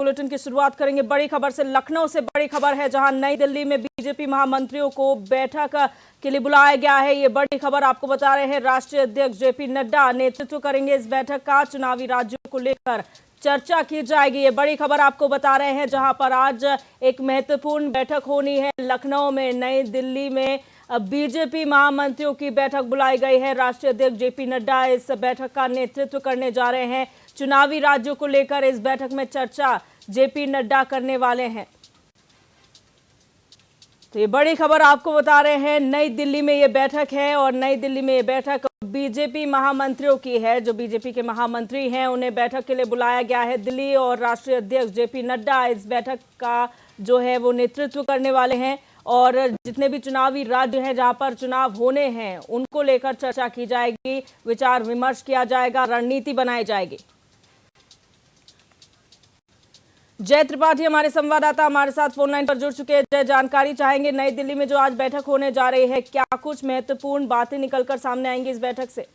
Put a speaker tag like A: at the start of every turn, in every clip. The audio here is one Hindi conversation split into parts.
A: बुलेटिन की शुरुआत करेंगे बड़ी खबर से। लखनऊ से बड़ी खबर है, जहां नई दिल्ली में बीजेपी महामंत्रियों को बैठक के लिए बुलाया गया है। ये बड़ी खबर आपको बता रहे हैं, राष्ट्रीय अध्यक्ष जेपी नड्डा नेतृत्व करेंगे इस बैठक का। चुनावी राज्यों को लेकर चर्चा की जाएगी। ये बड़ी खबर आपको बता रहे हैं, जहां पर आज एक महत्वपूर्ण बैठक होनी है लखनऊ में। नई दिल्ली में बीजेपी महामंत्रियों की बैठक बुलाई गई है। राष्ट्रीय अध्यक्ष जेपी नड्डा इस बैठक का नेतृत्व करने जा रहे हैं। चुनावी राज्यों को लेकर इस बैठक में चर्चा जेपी नड्डा करने वाले हैं। तो ये बड़ी खबर आपको बता रहे हैं, नई दिल्ली में ये बैठक है और नई दिल्ली में ये बैठक बीजेपी महामंत्रियों की है। जो बीजेपी के महामंत्री हैं उन्हें बैठक के लिए बुलाया गया है दिल्ली, और राष्ट्रीय अध्यक्ष जेपी नड्डा इस बैठक का जो है वो नेतृत्व करने वाले हैं। और जितने भी चुनावी राज्य हैं जहां पर चुनाव होने हैं उनको लेकर चर्चा की जाएगी, विचार विमर्श किया जाएगा, रणनीति बनाई जाएगी। जय त्रिपाठी हमारे संवाददाता हमारे साथ फोन लाइन पर जुड़ चुके हैं। जय, जानकारी चाहेंगे नई दिल्ली में जो आज बैठक होने जा रही है, क्या कुछ महत्वपूर्ण बातें निकलकर सामने आएंगी इस बैठक से?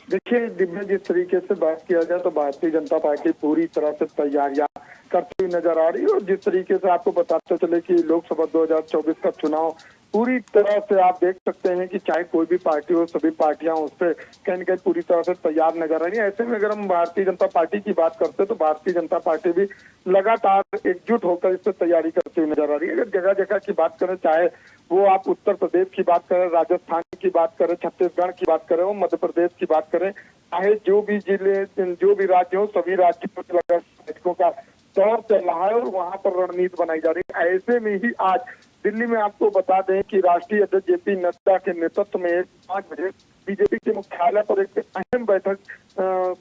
B: देखिए दिव्या, जिस तरीके से बात किया जाए तो भारतीय जनता पार्टी पूरी तरह से तैयारियां करती हुई नजर आ रही है। और जिस तरीके से आपको बताते चले कि लोकसभा 2024 का चुनाव पूरी तरह से आप देख सकते हैं कि चाहे कोई भी पार्टी हो, सभी पार्टियां उस पर कहीं न कहीं पूरी तरह से तैयार नजर आ रही है। ऐसे में अगर हम भारतीय जनता पार्टी की बात करते हैं तो भारतीय जनता पार्टी भी लगातार एकजुट होकर इस पर तैयारी करती हुई नजर आ रही है। अगर जगह जगह की बात करें, चाहे वो आप उत्तर प्रदेश की बात करें, राजस्थान की बात करें, छत्तीसगढ़ की बात करें, मध्य प्रदेश की बात करें, चाहे जो भी जिले, जो भी राज्य हो, सभी राज्यों में बैठकों का दौर चल रहा है और वहां पर रणनीति बनाई जा रही है। ऐसे में ही आज दिल्ली में आपको बता दें कि राष्ट्रीय अध्यक्ष जेपी नड्डा के नेतृत्व में 5 बजे बीजेपी के मुख्यालय पर एक अहम बैठक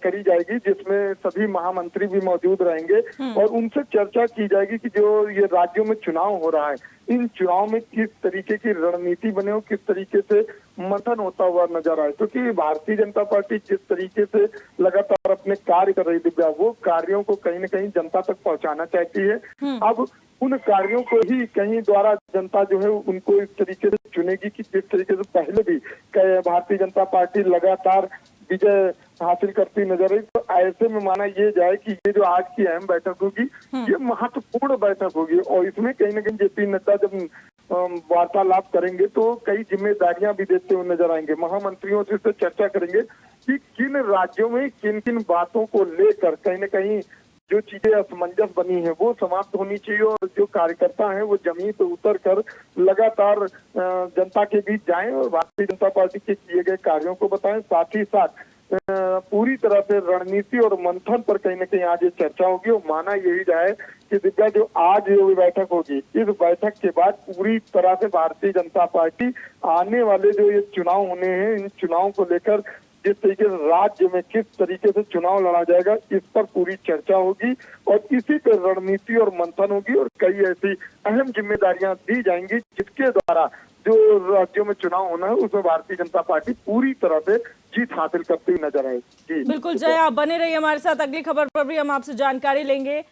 B: करी जाएगी, जिसमें सभी महामंत्री भी मौजूद रहेंगे और उनसे चर्चा की जाएगी कि जो ये राज्यों में चुनाव हो रहा है, इन चुनाव में किस तरीके की रणनीति बने हो, किस तरीके से मंथन होता हुआ नजर आए। क्योंकि भारतीय जनता पार्टी जिस तरीके से लगातार अपने कार्य कर रही दिव्या, वो कार्यों को कहीं न कहीं जनता तक पहुंचाना चाहती है। अब उन कार्यों को ही कहीं द्वारा जनता जो है उनको इस तरीके से चुनेगी कि जिस तरीके से पहले भी भारतीय जनता पार्टी लगातार विजय हासिल करती नजर आई। तो ऐसे में माना ये जाए कि ये जो आज की अहम बैठक होगी, ये महत्वपूर्ण बैठक होगी और इसमें कहीं न कहीं जेपी नड्डा जब वार्तालाप करेंगे तो कई जिम्मेदारियां भी देते हुए नजर आएंगे। महामंत्रियों से चर्चा करेंगे कि किन राज्यों में किन किन बातों को लेकर कहीं न कहीं जो चीजें असमंजस बनी है वो समाप्त होनी चाहिए और जो कार्यकर्ता हैं वो जमीन पर उतर कर लगातार जनता के बीच जाएं और भारतीय जनता पार्टी के किए गए कार्यों को बताएं। साथ ही साथ पूरी तरह से रणनीति और मंथन पर कहीं न कहीं आज ये चर्चा होगी। और माना यही जाए कि दिव्या, जो आज ये बैठक होगी, इस बैठक के बाद पूरी तरह से भारतीय जनता पार्टी आने वाले जो ये चुनाव होने हैं, इन चुनाव को लेकर जिस तरीके से राज्य में किस तरीके से चुनाव लड़ा जाएगा, इस पर पूरी चर्चा होगी और इसी पर रणनीति और मंथन होगी और कई ऐसी अहम जिम्मेदारियां दी जाएंगी जिसके द्वारा जो राज्यों में चुनाव होना है उसमें भारतीय जनता पार्टी पूरी तरह से जीत हासिल करती हुई नजर आएगी।
A: बिल्कुल जय, आप बने रहिए हमारे साथ, अगली खबर पर भी हम आपसे जानकारी लेंगे।